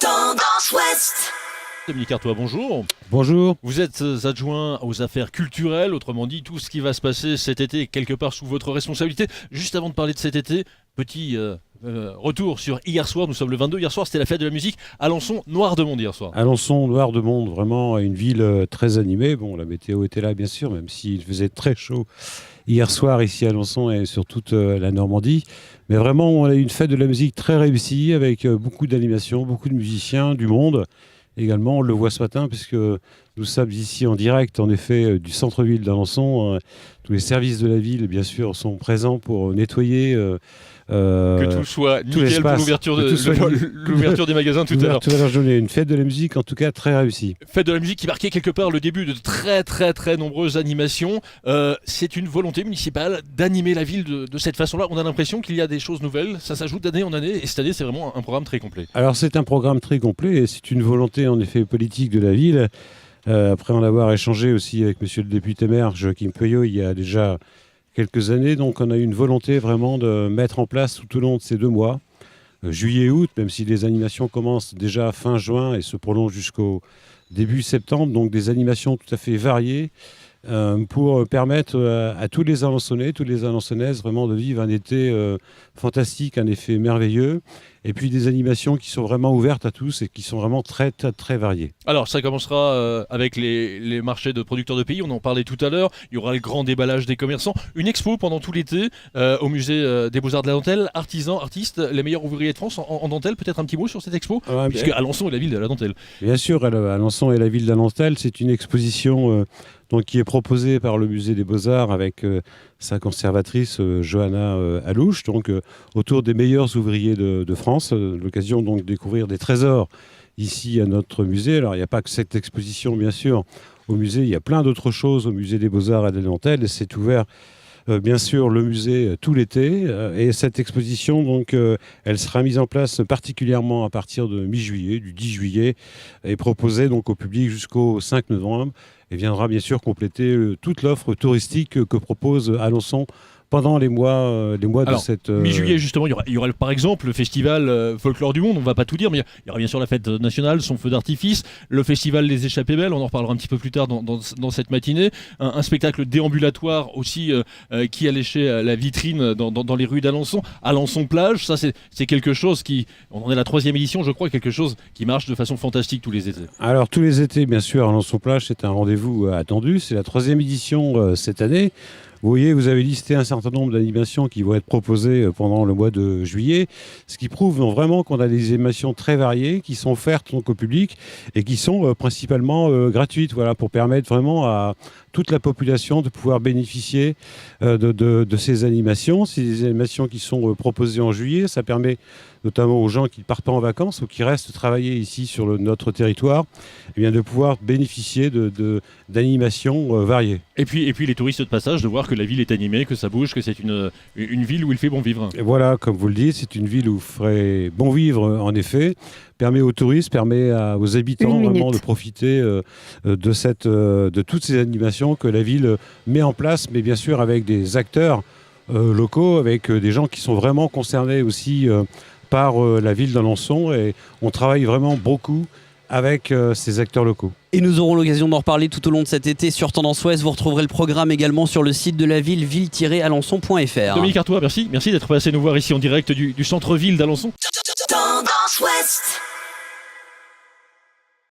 Tendance Ouest. Dominique Artois, bonjour. Bonjour. Vous êtes adjoint aux affaires culturelles, autrement dit tout ce qui va se passer cet été quelque part sous votre responsabilité. Juste avant de parler de cet été, petit retour sur hier soir, nous sommes le 22, hier soir c'était la fête de la musique, Alençon, noir de monde hier soir. Alençon, noir de monde, vraiment une ville très animée. Bon, la météo était là bien sûr, même s'il faisait très chaud hier soir ici à Alençon et sur toute la Normandie. Mais vraiment, on a eu une fête de la musique très réussie avec beaucoup d'animation, beaucoup de musiciens, du monde. Également, on le voit ce matin puisque nous sommes ici en direct, en effet, du centre-ville d'Alençon. Tous les services de la ville, bien sûr, sont présents pour nettoyer. Que tout soit nickel pour l'ouverture des magasins tout à l'heure. Tout à l'heure, journée, une fête de la musique en tout cas très réussie. Fête de la musique qui marquait quelque part le début de très nombreuses animations. C'est une volonté municipale d'animer la ville de cette façon-là. On a l'impression qu'il y a des choses nouvelles, ça s'ajoute d'année en année et cette année c'est vraiment un programme très complet. Alors c'est un programme très complet et c'est une volonté en effet politique de la ville. Après en avoir échangé aussi avec monsieur le député maire Joachim Peuillot il y a déjà quelques années, donc on a eu une volonté vraiment de mettre en place tout au long de ces 2 mois, juillet et août, même si les animations commencent déjà fin juin et se prolongent jusqu'au début septembre, donc des animations tout à fait variées pour permettre à tous les Alençonnais, toutes les Alençonnaises vraiment de vivre un été fantastique, un effet merveilleux. Et puis des animations qui sont vraiment ouvertes à tous et qui sont vraiment très variées. Alors ça commencera avec les marchés de producteurs de pays, on en parlait tout à l'heure, il y aura le grand déballage des commerçants, une expo pendant tout l'été au musée des Beaux-Arts de la Dentelle, artisans, artistes, les meilleurs ouvriers de France en dentelle, peut-être un petit mot sur cette expo, puisque Alençon est la ville de la dentelle. Bien sûr, Alençon est la ville de la dentelle, c'est une exposition donc, qui est proposée par le musée des Beaux-Arts avec sa conservatrice Johanna Alouche, donc autour des meilleurs ouvriers de France, l'occasion donc de découvrir des trésors ici à notre musée. Alors il n'y a pas que cette exposition bien sûr au musée, il y a plein d'autres choses au musée des Beaux-Arts et de la Dentelle et c'est ouvert bien sûr le musée tout l'été et cette exposition donc elle sera mise en place particulièrement à partir de mi-juillet, du 10 juillet et proposée donc au public jusqu'au 5 novembre et viendra bien sûr compléter toute l'offre touristique que propose Alençon pendant les mois de cette... Mi-juillet, justement, il y aura par exemple le festival Folklore du Monde, on ne va pas tout dire, mais il y aura bien sûr la fête nationale, son feu d'artifice, le festival Les Échappées Belles, on en reparlera un petit peu plus tard dans cette matinée, un spectacle déambulatoire aussi qui a léché la vitrine dans les rues d'Alençon, Alençon Plage, ça c'est quelque chose qui, on en est à la 3e édition, je crois, quelque chose qui marche de façon fantastique tous les étés. Alors tous les étés, bien sûr, Alençon Plage, c'est un rendez-vous attendu, c'est la 3e édition cette année. Vous voyez, vous avez listé un certain nombre d'animations qui vont être proposées pendant le mois de juillet, ce qui prouve vraiment qu'on a des animations très variées qui sont offertes donc au public et qui sont principalement gratuites, voilà, pour permettre vraiment à toute la population de pouvoir bénéficier de ces animations. C'est des animations qui sont proposées en juillet, ça permet notamment aux gens qui ne partent pas en vacances ou qui restent travailler ici sur notre territoire, eh bien, de pouvoir bénéficier d'animations variées. Et puis les touristes de passage, de voir que la ville est animée, que ça bouge, que c'est une ville où il fait bon vivre. Et voilà, comme vous le dites, c'est une ville où il ferait bon vivre, en effet. Permet aux touristes, permet aux habitants vraiment de profiter de toutes ces animations que la ville met en place, mais bien sûr avec des acteurs locaux, avec des gens qui sont vraiment concernés aussi par la ville d'Alençon. Et on travaille vraiment beaucoup avec ces acteurs locaux. Et nous aurons l'occasion d'en reparler tout au long de cet été sur Tendance Ouest. Vous retrouverez le programme également sur le site de la ville, ville-alençon.fr. Dominique Artois, merci d'être passé nous voir ici en direct du centre-ville d'Alençon. Tendance Ouest.